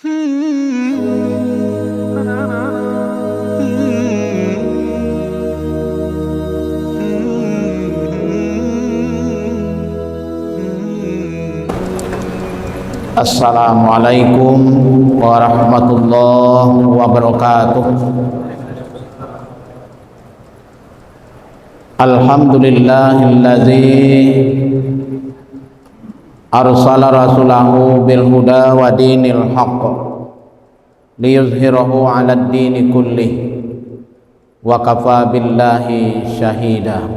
Assalamualaikum warahmatullahi wabarakatuh. Alhamdulillahilladzi arsala rasulahu bil huda wa dinil haqq liyuzhirahu 'alad dini kullih wa kafa billahi syahida.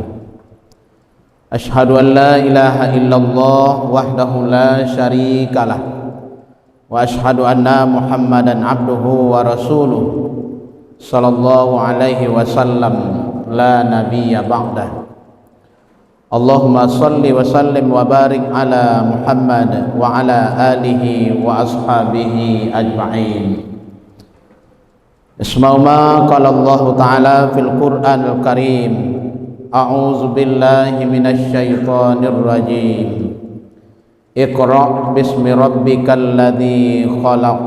Asyhadu an la ilaha illallah wahdahu la syarikalah wa asyhadu anna Muhammadan abduhu wa rasuluh sallallahu alaihi wasallam la nabiyya ba'dah. Allahumma salli wa sallim wa barik ala Muhammad wa ala alihi wa ashabihi ajma'in. Ismauma qala Allah ta'ala fil Qur'anil Karim. A'udzu billahi minasy syaithanir rajim. Iqra bismi rabbikal ladzi khalaq.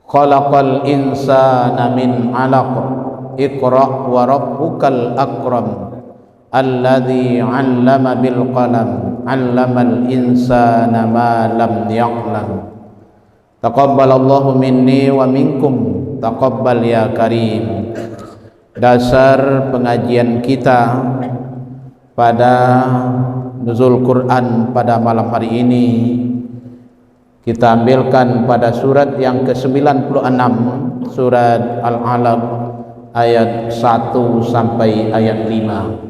Khalaqal insana min 'alaq. Iqra wa rabbukal akram. Alladzi 'allama bil qalam. 'Allamal insana ma lam ya'lam. Taqabbalallahu minni wa minkum. Taqabbal ya karim. Dasar pengajian kita pada nuzul Quran pada malam hari ini kita ambilkan pada surat yang ke-96, surat Al-Alaq ayat 1 sampai ayat 5.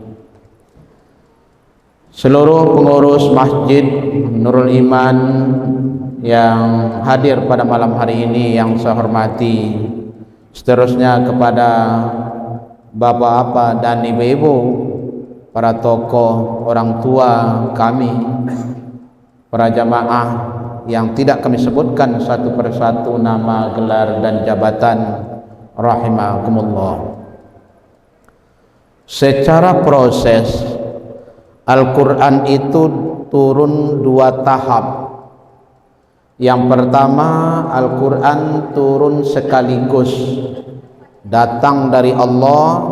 Seluruh pengurus Masjid Nurul Iman yang hadir pada malam hari ini yang saya hormati, seterusnya kepada bapak-bapak dan ibu-ibu, para tokoh, orang tua kami, para jamaah yang tidak kami sebutkan satu persatu nama, gelar dan jabatan, rahimakumullah. Secara proses Al-Quran itu turun dua tahap. Yang pertama, Al-Quran turun sekaligus, datang dari Allah,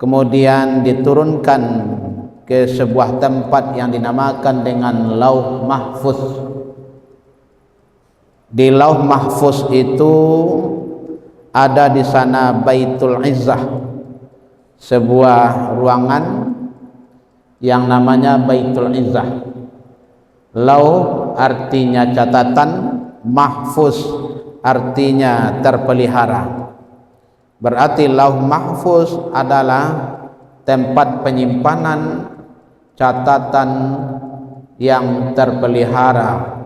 kemudian diturunkan ke sebuah tempat yang dinamakan dengan Lauh Mahfuz. Di Lauh Mahfuz itu ada di sana Baitul Izzah, sebuah ruangan yang namanya Baitul Izzah. Lauh artinya catatan, Mahfuz artinya terpelihara. Berarti Lauh Mahfuz adalah tempat penyimpanan catatan yang terpelihara.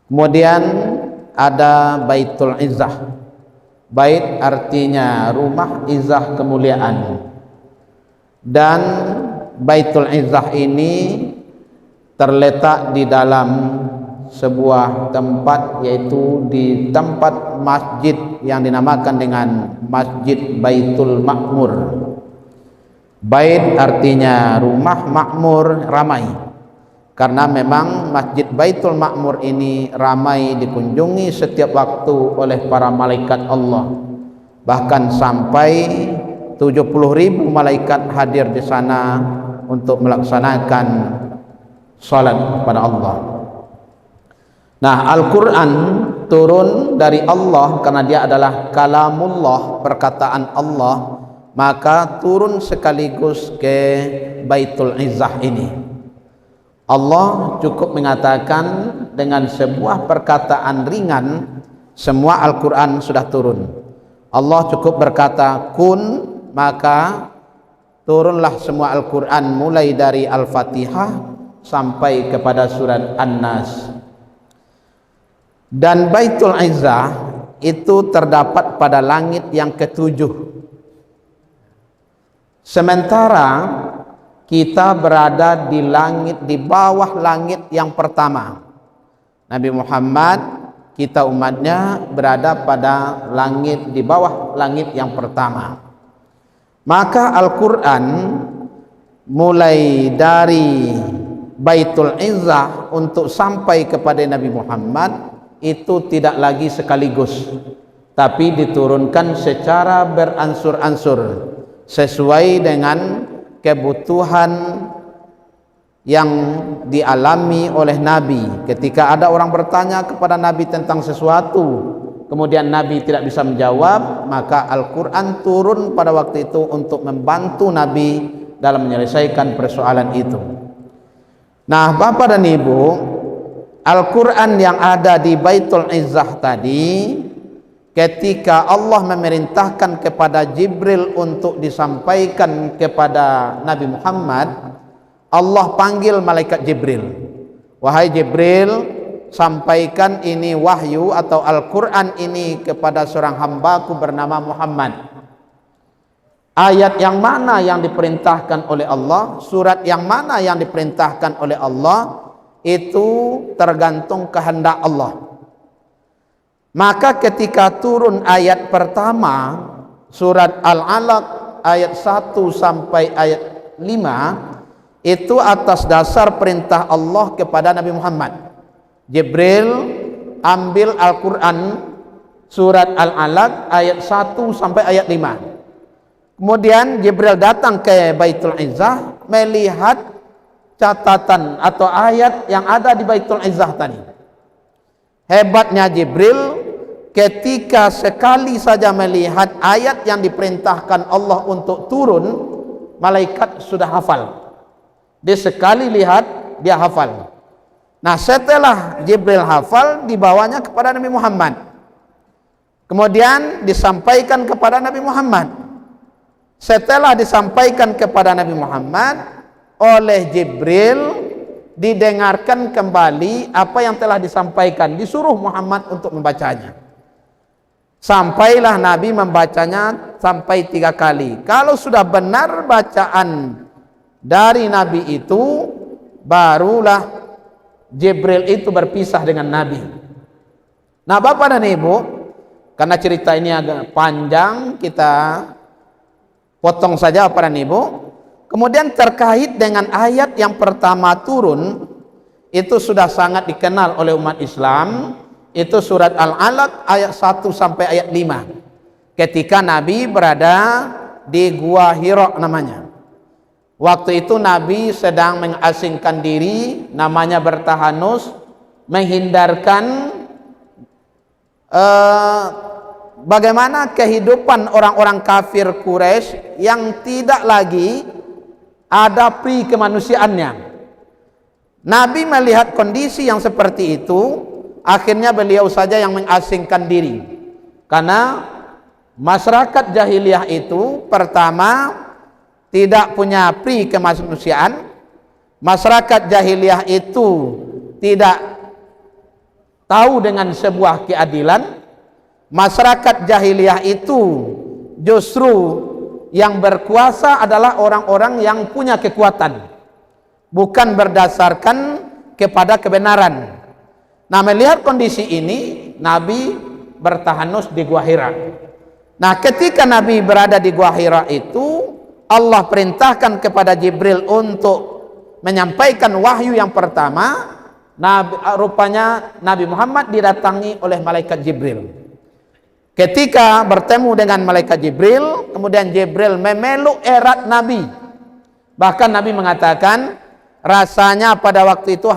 Kemudian ada Baitul Izzah. Bait artinya rumah, izzah kemuliaan. Dan Baitul Izzah ini terletak di dalam sebuah tempat, yaitu di tempat masjid yang dinamakan dengan Masjid Baitul Makmur. Bait artinya rumah, makmur ramai, karena memang Masjid Baitul Makmur ini ramai dikunjungi setiap waktu oleh para malaikat Allah. Bahkan sampai 70.000 malaikat hadir di sana untuk melaksanakan salat kepada Allah. Nah, Al-Quran turun dari Allah karena dia adalah kalamullah, perkataan Allah, maka turun sekaligus ke Baitul Izzah ini. Allah cukup mengatakan dengan sebuah perkataan ringan, semua Al-Quran sudah turun. Allah cukup berkata kun, maka turunlah semua Al-Quran mulai dari Al-Fatihah sampai kepada surat An-Nas. Dan Baitul Izzah itu terdapat pada langit yang ketujuh. Sementara kita berada di langit, di bawah langit yang pertama. Nabi Muhammad, kita umatnya berada pada langit, di bawah langit yang pertama. Maka Al-Quran mulai dari Baitul Izzah untuk sampai kepada Nabi Muhammad itu tidak lagi sekaligus, tapi diturunkan secara beransur-ansur sesuai dengan kebutuhan yang dialami oleh Nabi. Ketika ada orang bertanya kepada Nabi tentang sesuatu, kemudian Nabi tidak bisa menjawab, maka Al-Quran turun pada waktu itu untuk membantu Nabi dalam menyelesaikan persoalan itu. Nah, Bapak dan Ibu, Al-Quran yang ada di Baitul Izzah tadi, ketika Allah memerintahkan kepada Jibril untuk disampaikan kepada Nabi Muhammad, Allah panggil malaikat Jibril. Wahai Jibril, sampaikan ini wahyu atau Al-Quran ini kepada seorang hambaku bernama Muhammad. Ayat yang mana yang diperintahkan oleh Allah, surat yang mana yang diperintahkan oleh Allah, itu tergantung kehendak Allah. Maka ketika turun ayat pertama, surat Al-Alaq ayat 1 sampai ayat 5, itu atas dasar perintah Allah kepada Nabi Muhammad. Jibril ambil Al-Quran surat Al-Alaq ayat 1 sampai ayat 5. Kemudian Jibril datang ke Baitul Izzah melihat catatan atau ayat yang ada di Baitul Izzah tadi. Hebatnya Jibril, ketika sekali saja melihat ayat yang diperintahkan Allah untuk turun, malaikat sudah hafal. Dia sekali lihat, dia hafal. Nah, setelah Jibril hafal, dibawanya kepada Nabi Muhammad. Kemudian disampaikan kepada Nabi Muhammad. Setelah disampaikan kepada Nabi Muhammad oleh Jibril, didengarkan kembali apa yang telah disampaikan. Disuruh Muhammad untuk membacanya. Sampailah Nabi membacanya sampai 3 kali. Kalau sudah benar bacaan dari Nabi itu, barulah Jibril itu berpisah dengan Nabi. Nah, Bapak dan Ibu, karena cerita ini agak panjang, kita potong saja Bapak dan Ibu. Kemudian terkait dengan ayat yang pertama turun, itu sudah sangat dikenal oleh umat Islam, itu surat Al-Alaq ayat 1 sampai ayat 5. Ketika Nabi berada di Gua Hira namanya. Waktu itu Nabi sedang mengasingkan diri, namanya bertahanus, menghindarkan bagaimana kehidupan orang-orang kafir Quraisy yang tidak lagi ada pri kemanusiaannya. Nabi melihat kondisi yang seperti itu, akhirnya beliau saja yang mengasingkan diri. Karena masyarakat jahiliyah itu pertama tidak punya pri kemanusiaan. Masyarakat jahiliyah itu tidak tahu dengan sebuah keadilan. Masyarakat jahiliyah itu justru yang berkuasa adalah orang-orang yang punya kekuatan, bukan berdasarkan kepada kebenaran. Nah, melihat kondisi ini, Nabi bertahanus di Gua Hira. Nah, ketika Nabi berada di Gua Hira itu, Allah perintahkan kepada Jibril untuk menyampaikan wahyu yang pertama. Rupanya Nabi Muhammad didatangi oleh malaikat Jibril. Ketika bertemu dengan malaikat Jibril, kemudian Jibril memeluk erat Nabi. Bahkan Nabi mengatakan, rasanya pada waktu itu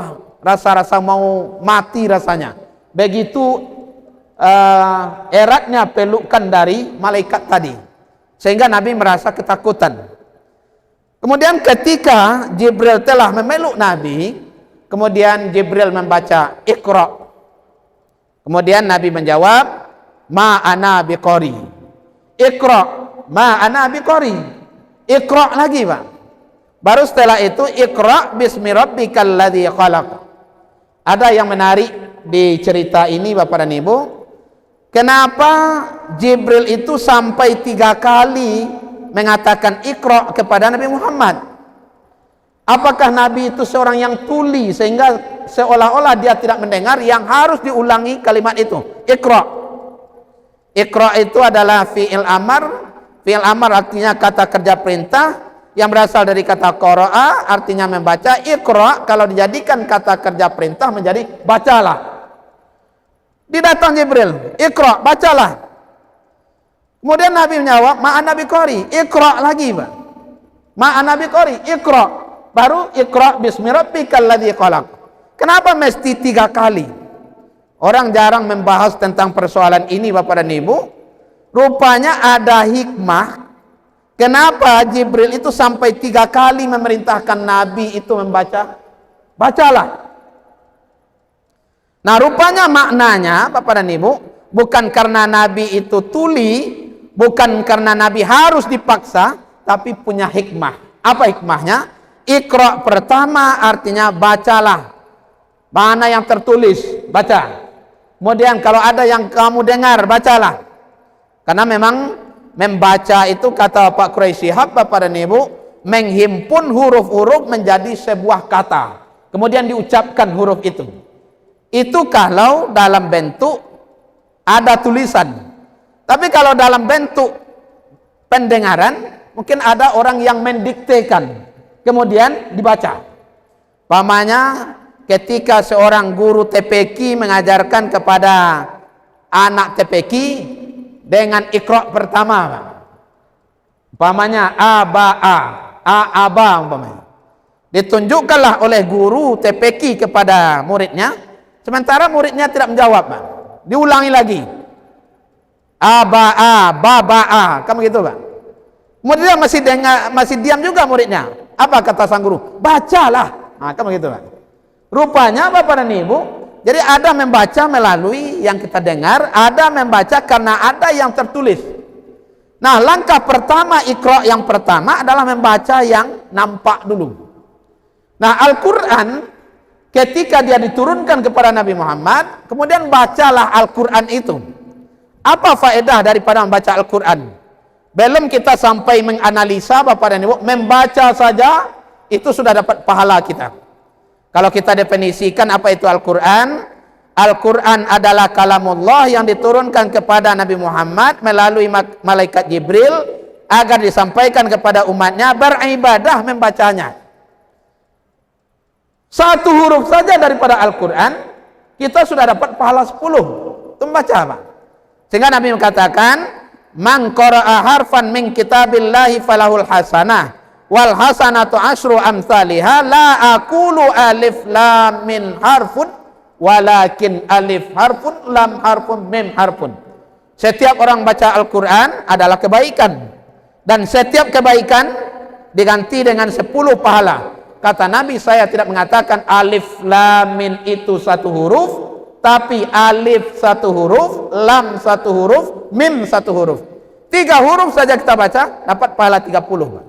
rasa-rasa mau mati rasanya. Begitu eratnya pelukan dari malaikat tadi. Sehingga Nabi merasa ketakutan. Kemudian ketika Jibril telah memeluk Nabi, kemudian Jibril membaca Iqra. Kemudian Nabi menjawab, ma ana biqari. Iqra, ma ana biqari. Iqra lagi, Pak. Baru setelah itu Iqra bismi rabbikal ladzi khalaq. Ada yang menarik di cerita ini, Bapak dan Ibu. Kenapa Jibril itu sampai 3 kali mengatakan Iqra kepada Nabi Muhammad? Apakah Nabi itu seorang yang tuli sehingga seolah-olah dia tidak mendengar yang harus diulangi kalimat itu? Iqra. Iqra itu adalah fi'il amar. Fi'il amar artinya kata kerja perintah yang berasal dari kata qara'a, artinya membaca. Iqra kalau dijadikan kata kerja perintah menjadi bacalah. Didatang Jibril, Iqra, bacalah. Kemudian Nabi menjawab, ma'an Nabi Qori, Iqra lagi, Pak. Ma'an Nabi Qori, Iqra. Baru Iqra bismi rabbikal ladzi khalaq. Kenapa mesti 3 kali? Orang jarang membahas tentang persoalan ini, Bapak dan Ibu. Rupanya ada hikmah. Kenapa Jibril itu sampai 3 kali memerintahkan Nabi itu membaca? Bacalah. Nah, rupanya maknanya, Bapak dan Ibu, bukan karena Nabi itu tuli, bukan karena Nabi harus dipaksa, tapi punya hikmah. Apa hikmahnya? Iqra pertama artinya bacalah. Mana yang tertulis, baca. Kemudian kalau ada yang kamu dengar, bacalah. Karena memang membaca itu, kata Pak Quraisy Shihab, Bapak dan Ibu, menghimpun huruf-huruf menjadi sebuah kata. Kemudian diucapkan huruf itu. Itu kalau dalam bentuk ada tulisan. Tapi kalau dalam bentuk pendengaran, mungkin ada orang yang mendiktekan, kemudian dibaca. Pamannya ketika seorang guru TPQ mengajarkan kepada anak TPQ dengan Iqra pertama, pamannya A, ba, A, ba, umpamanya. Ditunjukkanlah oleh guru TPQ kepada muridnya. Sementara muridnya tidak menjawab, Pak. Diulangi lagi. A, ba, a. Kamu gitu, Pak. Kemudian masih diam juga muridnya. Apa kata sang guru? Bacalah. Nah, kamu gitu, Pak. Rupanya, Bapak dan Ibu, jadi ada membaca melalui yang kita dengar, ada membaca karena ada yang tertulis. Nah, langkah pertama Iqra yang pertama adalah membaca yang nampak dulu. Nah, Al-Quran ketika dia diturunkan kepada Nabi Muhammad, kemudian bacalah Al-Quran itu. Apa faedah daripada membaca Al-Quran? Belum kita sampai menganalisa, Bapak dan Ibu, membaca saja itu sudah dapat pahala kita. Kalau kita definisikan apa itu Al-Quran, Al-Quran adalah kalamullah yang diturunkan kepada Nabi Muhammad melalui malaikat Jibril agar disampaikan kepada umatnya, beribadah membacanya. Satu huruf saja daripada Al-Quran, kita sudah dapat pahala 10. Itu membaca, Pak. Sehingga Nabi mengatakan, man qara'a harfan min kitabillahi falahul hasanah, wal hasanatu asyru amsalihha, la aqulu alif lam min harfun, walakin alif harfun, lam harfun, mim harfun. Setiap orang baca Al-Quran adalah kebaikan. Dan setiap kebaikan diganti dengan 10 pahala. Kata Nabi, saya tidak mengatakan alif lam min itu 1 huruf, tapi alif 1 huruf, lam 1 huruf, mim 1 huruf. 3 huruf saja kita baca, dapat pahala 30.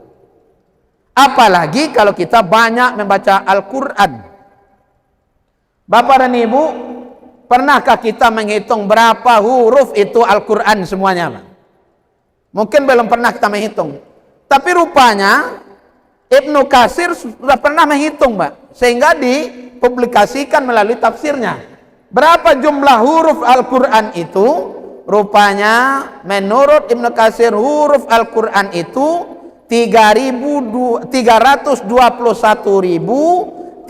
Apalagi kalau kita banyak membaca Al-Quran. Bapak dan Ibu, pernahkah kita menghitung berapa huruf itu Al-Quran semuanya? Mungkin belum pernah kita menghitung. Tapi rupanya Ibnu Katsir sudah pernah menghitung, Mbak, sehingga dipublikasikan melalui tafsirnya. Berapa jumlah huruf Al-Quran itu? Rupanya menurut Ibnu Katsir huruf Al-Quran itu 321.381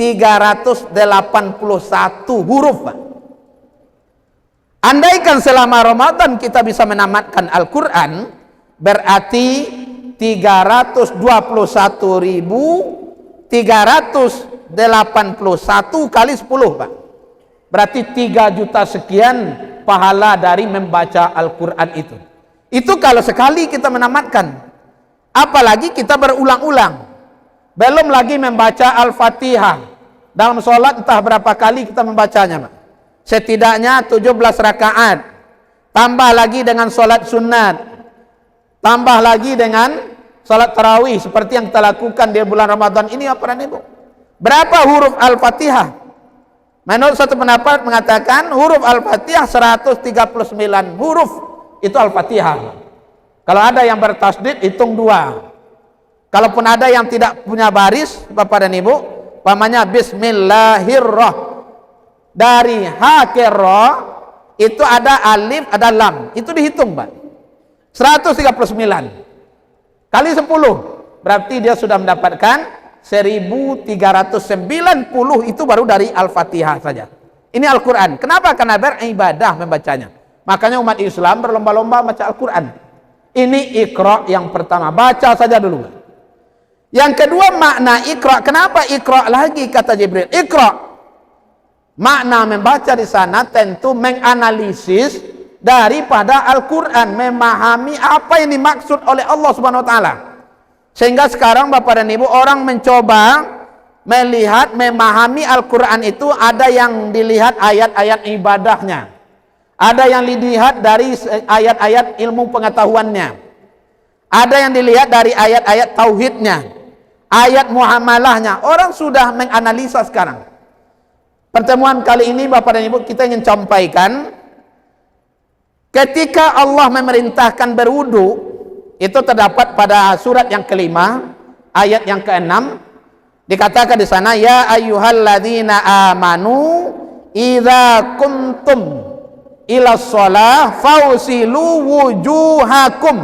huruf, Pak. Andaikan selama Ramadan kita bisa menamatkan Al-Quran, berarti 321.381 kali 10, Pak. Berarti 3 juta sekian pahala dari membaca Al-Quran itu. Itu kalau sekali kita menamatkan. Apalagi kita berulang-ulang. Belum lagi membaca Al-Fatihah. Dalam sholat entah berapa kali kita membacanya, Pak. Setidaknya 17 rakaat. Tambah lagi dengan sholat sunat. Tambah lagi dengan salat tarawih seperti yang kita lakukan di bulan Ramadan ini, apa Ibu? Berapa huruf Al-Fatihah? Menurut satu pendapat mengatakan huruf Al-Fatihah 139 huruf itu Al-Fatihah. Kalau ada yang bertasdid, hitung 2. Kalaupun ada yang tidak punya baris, Bapak dan Ibu, pamannya Bismillahirrahmanirrahim. Dari ha ke ra itu ada alif, ada lam. Itu dihitung, Pak. 139 kali 10 berarti dia sudah mendapatkan 1390. Itu baru dari Al-Fatihah saja. Ini Al-Quran. Kenapa? Karena beribadah membacanya. Makanya umat Islam berlomba-lomba baca Al-Quran. Ini Iqra yang pertama. Baca saja dulu. Yang kedua makna Iqra. Kenapa Iqra lagi kata Jibril? Iqra. Makna membaca di sana tentu menganalisis daripada Al-Quran. Memahami apa yang dimaksud oleh Allah Subhanahu Wa Taala. Sehingga sekarang Bapak dan Ibu orang mencoba melihat, memahami Al-Quran itu ada yang dilihat ayat-ayat ibadahnya. Ada yang dilihat dari ayat-ayat ilmu pengetahuannya. Ada yang dilihat dari ayat-ayat tauhidnya. Ayat muamalahnya. Orang sudah menganalisa sekarang. Pertemuan kali ini Bapak dan Ibu kita ingin sampaikan, ketika Allah memerintahkan berwudu, itu terdapat pada surat yang kelima, ayat yang keenam, dikatakan di sana, ya ayyuhalladzina amanu idza kuntum ila shalah fausilu wujuhakum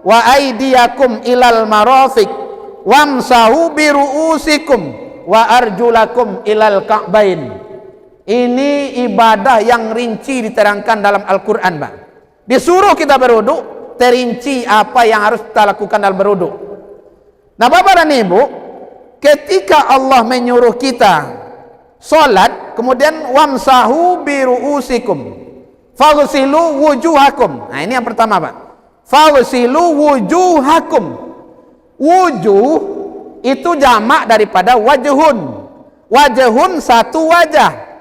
wa aydiyakum ilal marafiq wamsahu biruusikum wa arjulakum ilal ka'bain. Ini ibadah yang rinci diterangkan dalam Al-Quran, Pak. Disuruh kita berwudu, terinci apa yang harus kita lakukan dalam berwudu. Nah Bapak dan Ibu, ketika Allah menyuruh kita salat, kemudian wamsahu biruusikum faghsilu wujuhakum. Nah ini yang pertama, Pak. Faghsilu wujuhakum. Wujuh itu jamak daripada wajhun. Wajhun satu wajah.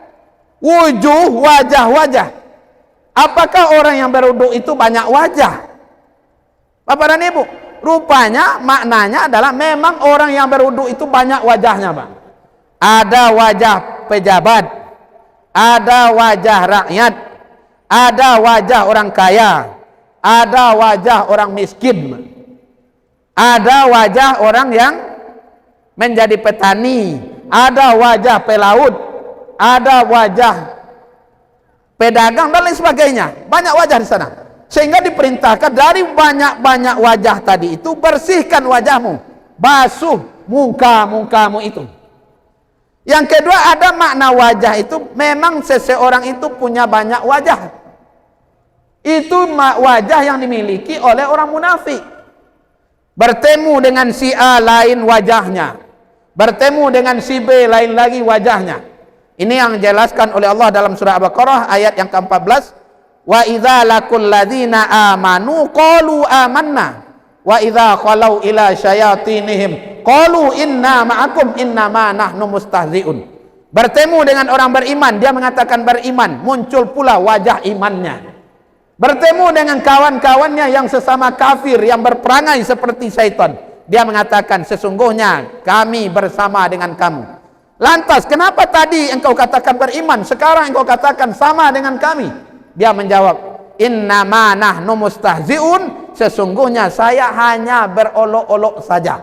Wujuh wajah-wajah. Apakah orang yang berwudu itu banyak wajah? Bapak dan Ibu, rupanya maknanya adalah memang orang yang berwudu itu banyak wajahnya, Pak. Ada wajah pejabat, ada wajah rakyat, ada wajah orang kaya, ada wajah orang miskin, ada wajah orang yang menjadi petani, ada wajah pelaut, ada wajah pedagang dan lain sebagainya. Banyak wajah di sana. Sehingga diperintahkan dari banyak-banyak wajah tadi itu, bersihkan wajahmu, basuh muka-mukamu itu. Yang kedua, ada makna wajah itu memang seseorang itu punya banyak wajah. Itu wajah yang dimiliki oleh orang munafik. Bertemu dengan si A lain wajahnya, bertemu dengan si B lain lagi wajahnya. Ini yang dijelaskan oleh Allah dalam surah Al-Baqarah ayat yang ke-14. Wa idza laqul ladzina amanu qalu amanna wa idza khalau ila syayatinihim qalu inna ma'akum innama nahnu mustahzi'un. Bertemu dengan orang beriman, dia mengatakan beriman, muncul pula wajah imannya. Bertemu dengan kawan-kawannya yang sesama kafir, yang berperangai seperti syaitan, dia mengatakan sesungguhnya kami bersama dengan kamu. Lantas kenapa tadi engkau katakan beriman, sekarang engkau katakan sama dengan kami? Dia menjawab, innama nahnu mustahzi'un, sesungguhnya saya hanya berolok-olok saja.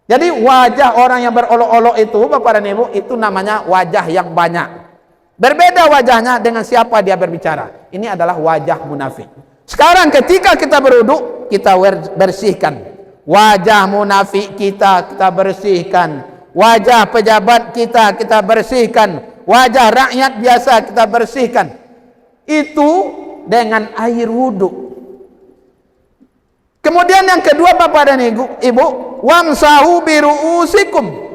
Jadi wajah orang yang berolok-olok itu, Bapak dan Ibu, itu namanya wajah yang banyak. Berbeda wajahnya dengan siapa dia berbicara. Ini adalah wajah munafik. Sekarang ketika kita berwudu, kita bersihkan wajah munafik kita bersihkan. Wajah pejabat kita bersihkan. Wajah rakyat biasa kita bersihkan. Itu dengan air wudu. Kemudian yang kedua Bapak dan Ibu, wamsahu biruusikum.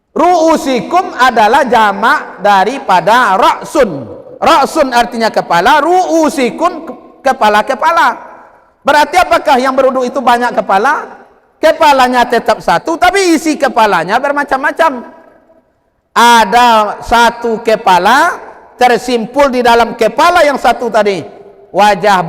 Ruusikum adalah jamak daripada ra'sun. Ra'sun artinya kepala, ruusikum kepala-kepala. Berarti apakah yang berwudu itu banyak kepala? Kepalanya tetap satu, tapi isi kepalanya bermacam-macam. Ada satu kepala tersimpul di dalam kepala yang satu tadi. Wajah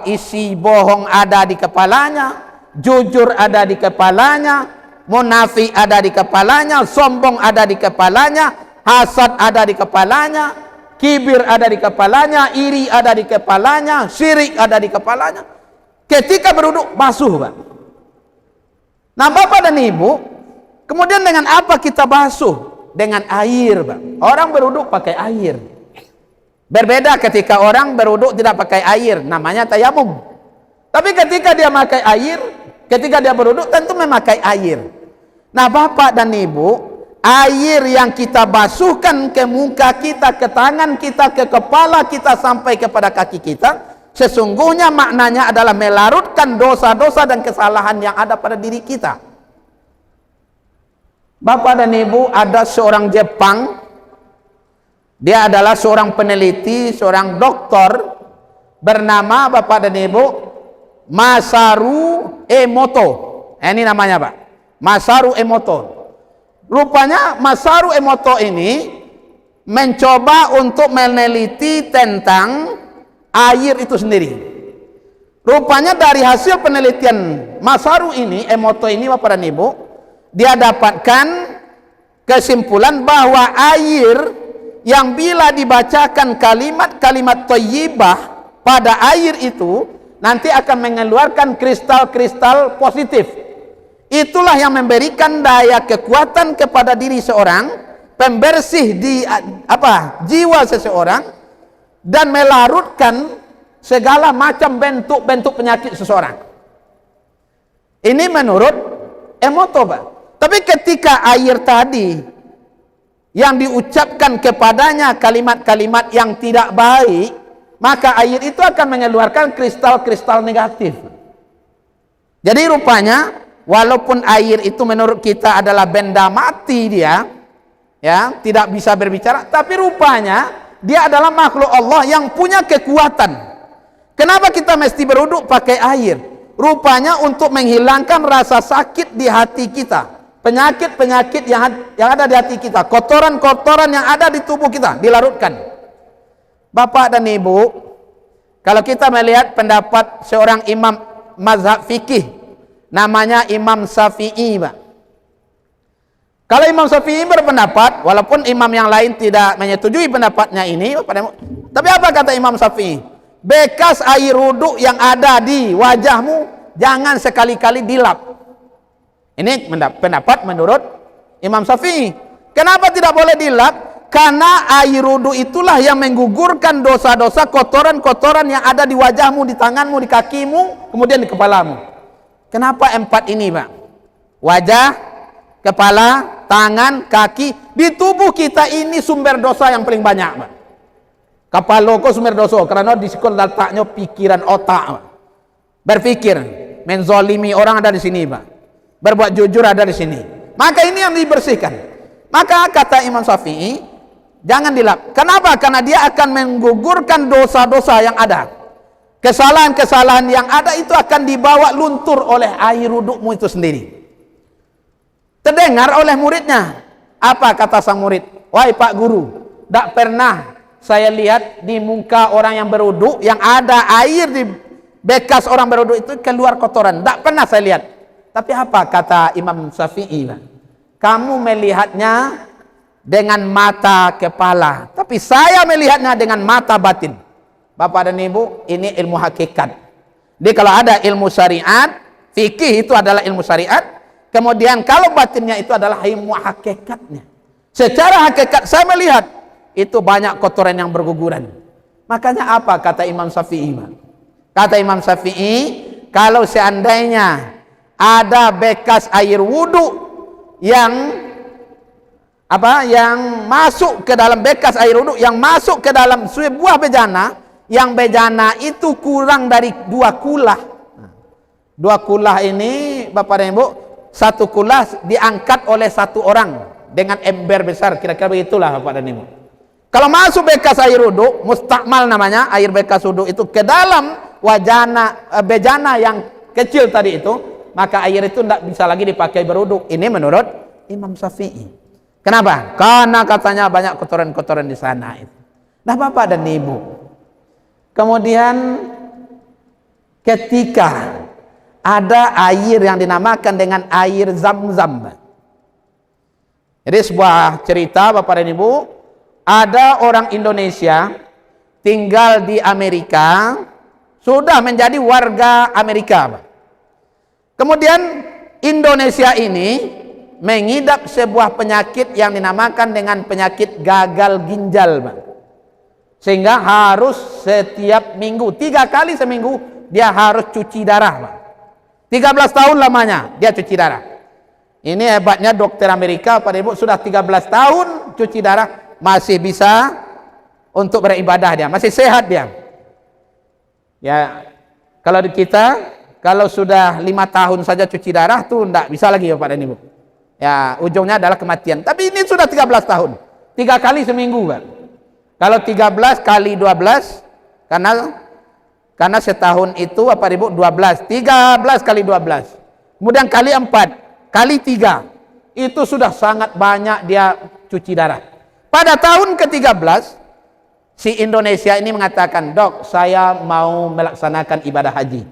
isi bohong ada di kepalanya, jujur ada di kepalanya, munafik ada di kepalanya, sombong ada di kepalanya, hasad ada di kepalanya, kibir ada di kepalanya, iri ada di kepalanya, syirik ada di kepalanya. Ketika berwudu basuh, Pak. Nah Bapak dan Ibu, kemudian dengan apa kita basuh? Dengan air, Pak. Orang berwudu pakai air. Berbeda ketika orang berwudu tidak pakai air, namanya tayamum. Tapi ketika dia pakai air, ketika dia berwudu tentu memakai air. Nah Bapak dan Ibu, air yang kita basuhkan ke muka kita, ke tangan kita, ke kepala kita sampai kepada kaki kita, sesungguhnya maknanya adalah melarutkan dosa-dosa dan kesalahan yang ada pada diri kita. Bapak dan Ibu, ada seorang Jepang, dia adalah seorang peneliti, seorang doktor, bernama Bapak dan Ibu Masaru Emoto. Ini namanya Pak, Masaru Emoto. Rupanya Masaru Emoto ini mencoba untuk meneliti tentang air itu sendiri. Rupanya dari hasil penelitian Masaru ini, Emoto ini Bapak dan Ibu, dia dapatkan kesimpulan bahwa air yang bila dibacakan kalimat-kalimat thayyibah pada air itu nanti akan mengeluarkan kristal-kristal positif. Itulah yang memberikan daya kekuatan kepada diri seorang, pembersih di jiwa seseorang, dan melarutkan segala macam bentuk-bentuk penyakit seseorang. Ini menurut Emoto, Pak. Tapi ketika air tadi yang diucapkan kepadanya kalimat-kalimat yang tidak baik, maka air itu akan mengeluarkan kristal-kristal negatif. Jadi rupanya walaupun air itu menurut kita adalah benda mati, dia ya tidak bisa berbicara, tapi rupanya dia adalah makhluk Allah yang punya kekuatan. Kenapa kita mesti berwudu pakai air? Rupanya untuk menghilangkan rasa sakit di hati kita, penyakit-penyakit yang ada di hati kita, kotoran-kotoran yang ada di tubuh kita dilarutkan. Bapak dan Ibu, kalau kita melihat pendapat seorang imam mazhab fikih, namanya Imam Syafi'i, Pak. Kalau Imam Syafi'i berpendapat, walaupun imam yang lain tidak menyetujui pendapatnya ini, tapi apa kata Imam Syafi'i? Bekas air wudhu yang ada di wajahmu jangan sekali-kali dilap. Ini pendapat menurut Imam Syafi'i. Kenapa tidak boleh dilap? Karena air wudhu itulah yang menggugurkan dosa-dosa, kotoran-kotoran yang ada di wajahmu, di tanganmu, di kakimu, kemudian di kepalamu. Kenapa 4 ini, Pak? Wajah, kepala, tangan, kaki. Di tubuh kita ini sumber dosa yang paling banyak, Pak. Kepala kok sumber dosa karena di sekolah letaknya pikiran otak, Pak. Berpikir, menzolimi orang ada di sini, Pak. Berbuat jujur ada di sini. Maka ini yang dibersihkan. Maka kata Imam Syafi'i, jangan dilap. Kenapa? Karena dia akan menggugurkan dosa-dosa yang ada. Kesalahan-kesalahan yang ada itu akan dibawa luntur oleh air wudukmu itu sendiri. Terdengar oleh muridnya. Apa kata sang murid? Wahai Pak Guru, tidak pernah saya lihat di muka orang yang berwuduk yang ada air di bekas orang berwuduk itu keluar kotoran. Tidak pernah saya lihat. Tapi apa kata Imam Syafi'i? Kamu melihatnya dengan mata kepala, tapi saya melihatnya dengan mata batin. Bapak dan Ibu, ini ilmu hakikat. Jadi kalau ada ilmu syariat, fikih itu adalah ilmu syariat. Kemudian kalau batinnya itu adalah ilmu hakikatnya. Secara hakikat saya melihat itu banyak kotoran yang berguguran. Makanya apa kata Imam Syafi'i? Kata Imam Syafi'i, kalau seandainya ada bekas air wudhu yang masuk ke dalam bekas air wudhu yang masuk ke dalam sebuah bejana, yang bejana itu kurang dari 2 kulah. 2 kulah ini Bapak dan Ibu, 1 kulah diangkat oleh 1 orang dengan ember besar, kira-kira begitulah Bapak dan Ibu. Kalau masuk bekas air wudhu, mustakmal namanya, air bekas wudhu itu ke dalam bejana yang kecil tadi itu, maka air itu tidak bisa lagi dipakai berwudhu. Ini menurut Imam Syafi'i. Kenapa? Karena katanya banyak kotoran-kotoran di sana itu. Nah Bapak dan Ibu, kemudian ketika ada air yang dinamakan dengan air Zam-Zam. Jadi sebuah cerita Bapak dan Ibu, ada orang Indonesia tinggal di Amerika, sudah menjadi warga Amerika. Kemudian Indonesia ini mengidap sebuah penyakit yang dinamakan dengan penyakit gagal ginjal, Pak. Sehingga harus setiap minggu, 3 kali seminggu dia harus cuci darah, Pak. 13 tahun lamanya dia cuci darah. Ini hebatnya dokter Amerika, Pak Ibu, sudah 13 tahun cuci darah masih bisa untuk beribadah dia, masih sehat dia. Ya, kalau di kita, kalau sudah 5 tahun saja cuci darah tuh enggak bisa lagi ya Pak dan Ibu. Ya, ujungnya adalah kematian. Tapi ini sudah 13 tahun. 3 kali seminggu, Pak. Kalau 13 kali 12 karena setahun itu Pak Ibu 12. 13 kali 12. Kemudian kali 4, kali 3. Itu sudah sangat banyak dia cuci darah. Pada tahun ke-13 si Indonesia ini mengatakan, "Dok, saya mau melaksanakan ibadah haji.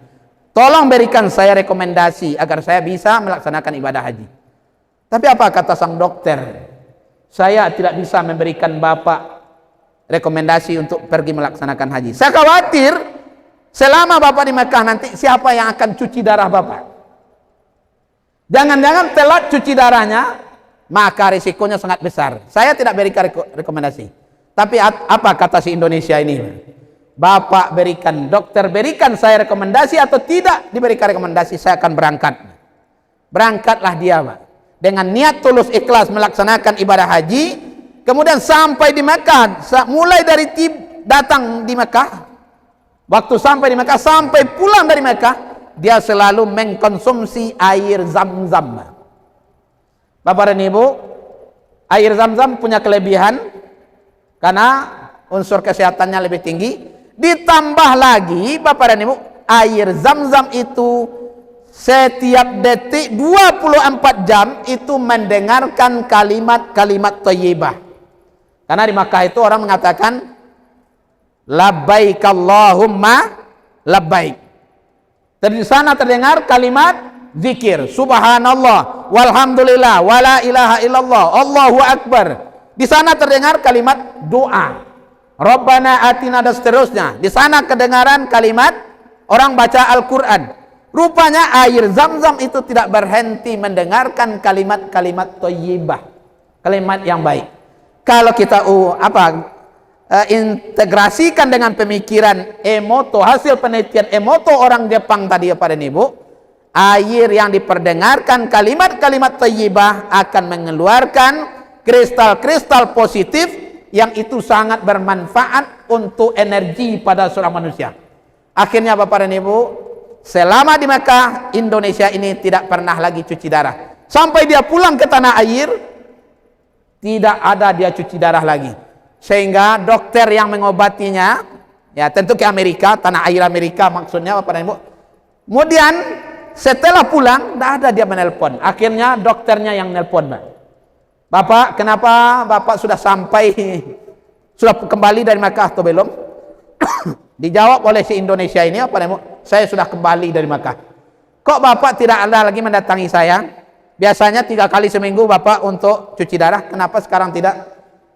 Tolong berikan saya rekomendasi agar saya bisa melaksanakan ibadah haji." Tapi apa kata sang dokter? "Saya tidak bisa memberikan Bapak rekomendasi untuk pergi melaksanakan haji. Saya khawatir selama Bapak di Mekah nanti siapa yang akan cuci darah Bapak? Jangan-jangan telat cuci darahnya, maka risikonya sangat besar. Saya tidak berikan rekomendasi." Tapi apa kata si Indonesia ini? "Bapak berikan, dokter berikan saya rekomendasi atau tidak diberikan rekomendasi, saya akan berangkat." Berangkatlah dia, Pak, dengan niat tulus ikhlas melaksanakan ibadah haji. Kemudian sampai di Mekah, mulai dari datang di Mekah, waktu sampai di Mekah sampai pulang dari Mekah, dia selalu mengkonsumsi air Zam-Zam. Bapak dan Ibu, air Zam-Zam punya kelebihan karena unsur kesehatannya lebih tinggi. Ditambah lagi Bapak dan Ibu, air Zam-Zam itu setiap detik 24 jam itu mendengarkan kalimat-kalimat thayyibah. Karena di Makkah itu orang mengatakan labbaik Allahumma labbaik. Dan di sana terdengar kalimat zikir, subhanallah, walhamdulillah, wala ilaha illallah, Allahu akbar. Di sana terdengar kalimat doa, Rabbana atina, dan seterusnya. Di sana kedengaran kalimat orang baca Al-Quran. Rupanya air Zam-Zam itu tidak berhenti mendengarkan kalimat-kalimat thayyibah, kalimat yang baik. Kalau kita integrasikan dengan pemikiran Emoto, hasil penelitian Emoto orang Jepang tadi ya Pak dan Ibu, air yang diperdengarkan kalimat-kalimat thayyibah akan mengeluarkan kristal-kristal positif yang itu sangat bermanfaat untuk energi pada seorang manusia. Akhirnya Bapak dan Ibu, selama di Mekah, Indonesia ini tidak pernah lagi cuci darah. Sampai dia pulang ke tanah air, tidak ada dia cuci darah lagi. Sehingga dokter yang mengobatinya, ya tentu ke Amerika, tanah air Amerika maksudnya Bapak dan Ibu. Kemudian setelah pulang, tidak ada dia menelpon. Akhirnya dokternya yang nelpon, Pak. "Bapak, kenapa Bapak sudah kembali dari Makkah atau belum?" Dijawab oleh si Indonesia ini, apa namanya? "Saya sudah kembali dari Makkah." "Kok Bapak tidak ada lagi mendatangi saya? Biasanya 3 kali seminggu Bapak untuk cuci darah. Kenapa sekarang tidak?"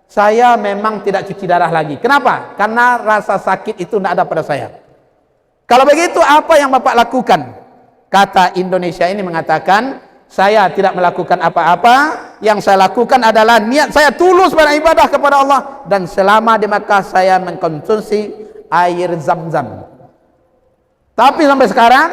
"Saya memang tidak cuci darah lagi." "Kenapa?" "Karena rasa sakit itu tidak ada pada saya." "Kalau begitu apa yang Bapak lakukan?" Kata Indonesia ini mengatakan, "Saya tidak melakukan apa-apa. Yang saya lakukan adalah niat saya tulus beribadah kepada Allah, dan selama di Makkah saya mengkonsumsi air Zam-Zam. Tapi sampai sekarang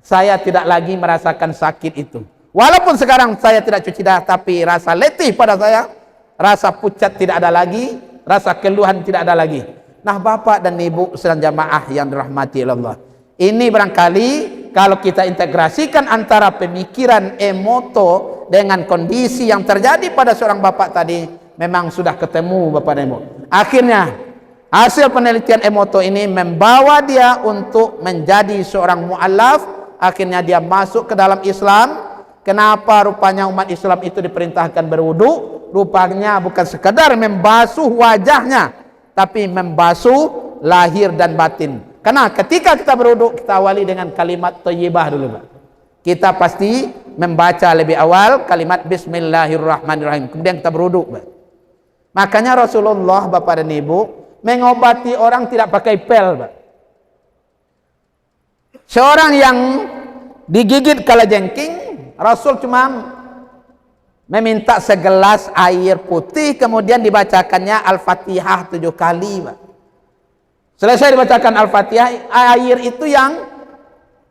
saya tidak lagi merasakan sakit itu. Walaupun sekarang saya tidak cuci darah, tapi rasa letih pada saya, rasa pucat tidak ada lagi, rasa keluhan tidak ada lagi." Nah Bapak dan Ibu sedang jamaah yang dirahmati Allah, ini barangkali kalau kita integrasikan antara pemikiran Emoto dengan kondisi yang terjadi pada seorang bapak tadi, memang sudah ketemu Bapak dan Ibu. Akhirnya hasil penelitian Emoto ini membawa dia untuk menjadi seorang mu'allaf. Akhirnya dia masuk ke dalam Islam. Kenapa rupanya umat Islam itu diperintahkan berwudu? Rupanya bukan sekadar membasuh wajahnya, tapi membasuh lahir dan batin. Karena ketika kita berwudu, kita awali dengan kalimat thayyibah dulu, Pak. Kita pasti membaca lebih awal kalimat Bismillahirrahmanirrahim, kemudian kita berwudu, Pak. Makanya Rasulullah, Bapak dan Ibu, mengobati orang tidak pakai pel, Pak. Seorang yang digigit kalajengking, Rasul cuma meminta segelas air putih, kemudian dibacakannya Al-Fatihah 7 kali, Pak. Selesai dibacakan Al-Fatihah, air itu yang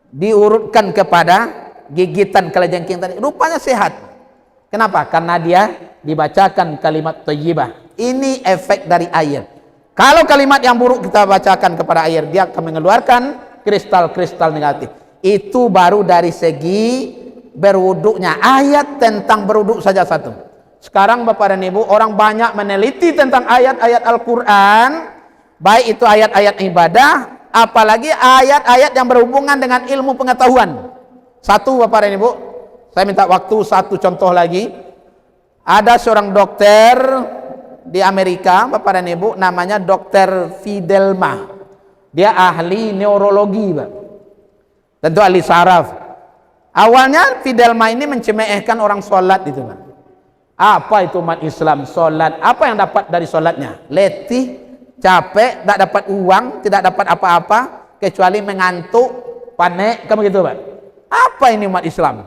diurutkan kepada gigitan kalajengking tadi, rupanya sehat. Kenapa? Karena dia dibacakan kalimat thayyibah. Ini efek dari air. Kalau kalimat yang buruk kita bacakan kepada air, dia akan mengeluarkan kristal-kristal negatif. Itu baru dari segi berwuduknya. Ayat tentang berwuduk saja satu. Sekarang Bapak dan Ibu, orang banyak meneliti tentang ayat-ayat Al-Quran, baik itu ayat-ayat ibadah, apalagi ayat-ayat yang berhubungan dengan ilmu pengetahuan. Satu Bapak dan Ibu, saya minta waktu satu contoh lagi. Ada seorang dokter di Amerika, Bapak dan Ibu, namanya Dokter Fidelma. Dia ahli neurologi, Pak. Tentu ahli saraf. Awalnya Fidelma ini mencemehkan orang sholat itu, Pak. Apa itu umat Islam sholat? Apa yang dapat dari sholatnya? Letih, capek, tak dapat uang, tidak dapat apa-apa kecuali mengantuk, panik, kamu gitu, Pak. Apa ini umat Islam?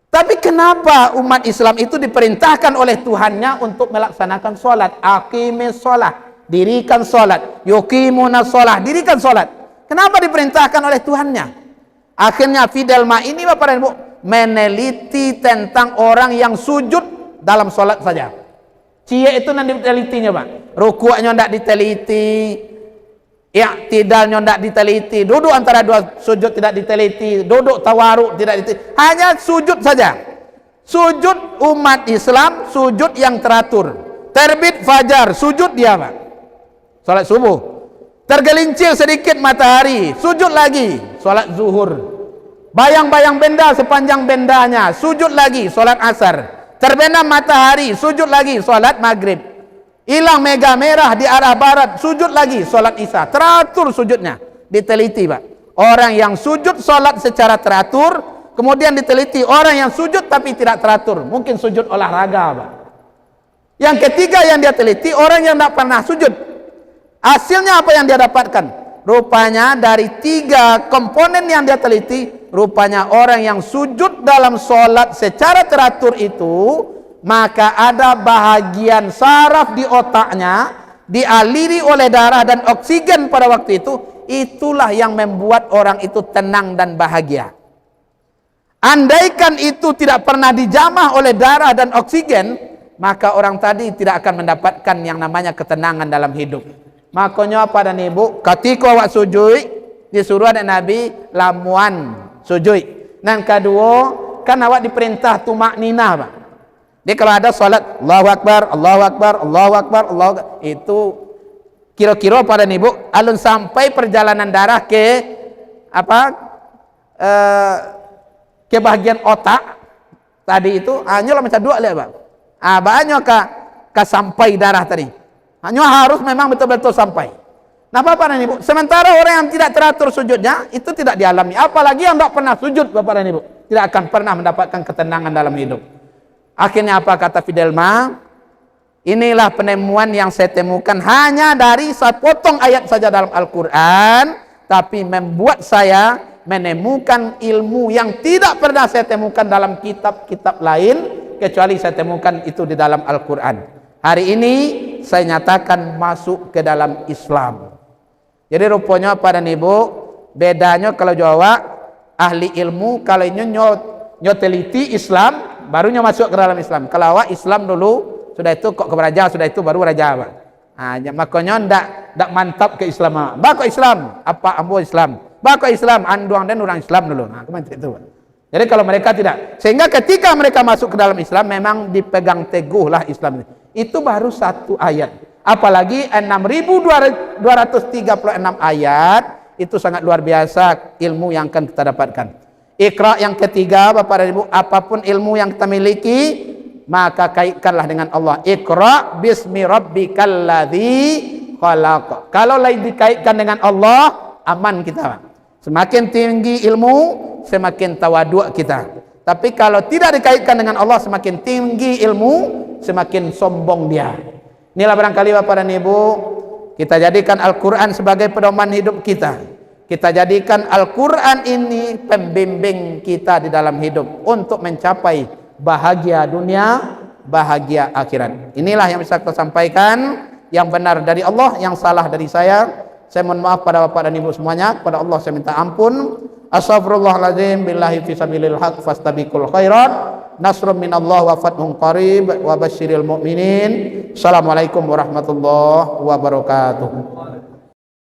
Tapi kenapa umat Islam itu diperintahkan oleh Tuhannya untuk melaksanakan sholat? Aqimis sholat, dirikan sholat. Yuqimuna sholat, dirikan sholat. Kenapa diperintahkan oleh Tuhannya? Akhirnya Fidelma ini Bapak dan Ibu meneliti tentang orang yang sujud dalam sholat saja. Cie itu nanti ditelitinya, Pak. Rukuknya tidak diteliti, i'tidalnya tidak diteliti, duduk antara dua sujud tidak diteliti, duduk tawaruk tidak diteliti, hanya sujud saja. Sujud umat Islam, sujud yang teratur. Terbit fajar, sujud dia, Pak. Salat subuh. Tergelincir sedikit matahari, sujud lagi, salat zuhur. Bayang-bayang benda sepanjang bendanya, sujud lagi, salat asar. Terbenam matahari, sujud lagi, salat maghrib. Hilang mega merah di arah barat, sujud lagi, solat isya. Teratur sujudnya, diteliti, Pak. Orang yang sujud solat secara teratur, kemudian diteliti orang yang sujud tapi tidak teratur, mungkin sujud olahraga, Pak. Yang ketiga yang dia teliti, orang yang tidak pernah sujud. Hasilnya apa yang dia dapatkan? Rupanya dari 3 komponen yang dia teliti, rupanya orang yang sujud dalam solat secara teratur itu, maka ada bahagian saraf di otaknya dialiri oleh darah dan oksigen pada waktu itu. Itulah yang membuat orang itu tenang dan bahagia. Andaikan itu tidak pernah dijamah oleh darah dan oksigen, maka orang tadi tidak akan mendapatkan yang namanya ketenangan dalam hidup. Makanya Pak dan Ibu, ketika awak sujud, disuruh ada Nabi lamuan sujud. Dan kedua, kan awak diperintah tumak ninah, Pak. Dia kalau ada salat Allahu Akbar, Allahu Akbar, Allahu Akbar, Allahu Akbar, itu kira-kira pada Ibu alun sampai perjalanan darah ke apa? Ke bagian otak tadi itu hanya macam dua lihat, Pak. Banyak ke sampai darah tadi. Hanya harus memang betul-betul sampai. Nah, Bapak dan Ibu, sementara orang yang tidak teratur sujudnya itu tidak dialami. Apalagi yang tidak pernah sujud, Bapak dan Ibu, tidak akan pernah mendapatkan ketenangan dalam hidup. Akhirnya apa kata Fidelma? Inilah penemuan yang saya temukan hanya dari sepotong ayat saja dalam Al-Quran, tapi membuat saya menemukan ilmu yang tidak pernah saya temukan dalam kitab-kitab lain, kecuali saya temukan itu di dalam Al-Quran. Hari ini saya nyatakan masuk ke dalam Islam. Jadi rupanya pada Ibu, bedanya kalau Jawa ahli ilmu, kalau ini nyoteliti Islam, barunya masuk ke dalam Islam. Kalau awak Islam dulu, sudah itu kok ke raja, sudah itu baru raja, Pak. Makanya ndak mantap ke Islam. Bako Islam, apa ambo Islam? Bako Islam, anduang dan orang Islam dulu. Kemana itu, Pak. Jadi kalau mereka tidak, sehingga ketika mereka masuk ke dalam Islam, memang dipegang teguhlah Islam. Itu baru satu ayat. Apalagi 6.236 ayat, itu sangat luar biasa ilmu yang akan kita dapatkan. Iqra yang ketiga, Bapak dan Ibu, apapun ilmu yang kita miliki, maka kaitkanlah dengan Allah. Iqra bismi rabbikal ladzi khalaq. Kalau lain dikaitkan dengan Allah, aman kita. Semakin tinggi ilmu, semakin tawadhu kita. Tapi kalau tidak dikaitkan dengan Allah, semakin tinggi ilmu, semakin sombong dia. Inilah barangkali Bapak dan Ibu, kita jadikan Al-Quran sebagai pedoman hidup kita. Kita jadikan Al-Quran ini pembimbing kita di dalam hidup untuk mencapai bahagia dunia, bahagia akhirat. Inilah yang bisa kita sampaikan, yang benar dari Allah, yang salah dari saya. Saya mohon maaf pada Bapak dan Ibu semuanya, kepada Allah saya minta ampun. Astaghfirullahaladzim, billahi fisabilil haq fastabiqul khairat, nasrun minallah wa fathun qarib wa basyiril mu'minin. Assalamualaikum warahmatullahi wabarakatuh.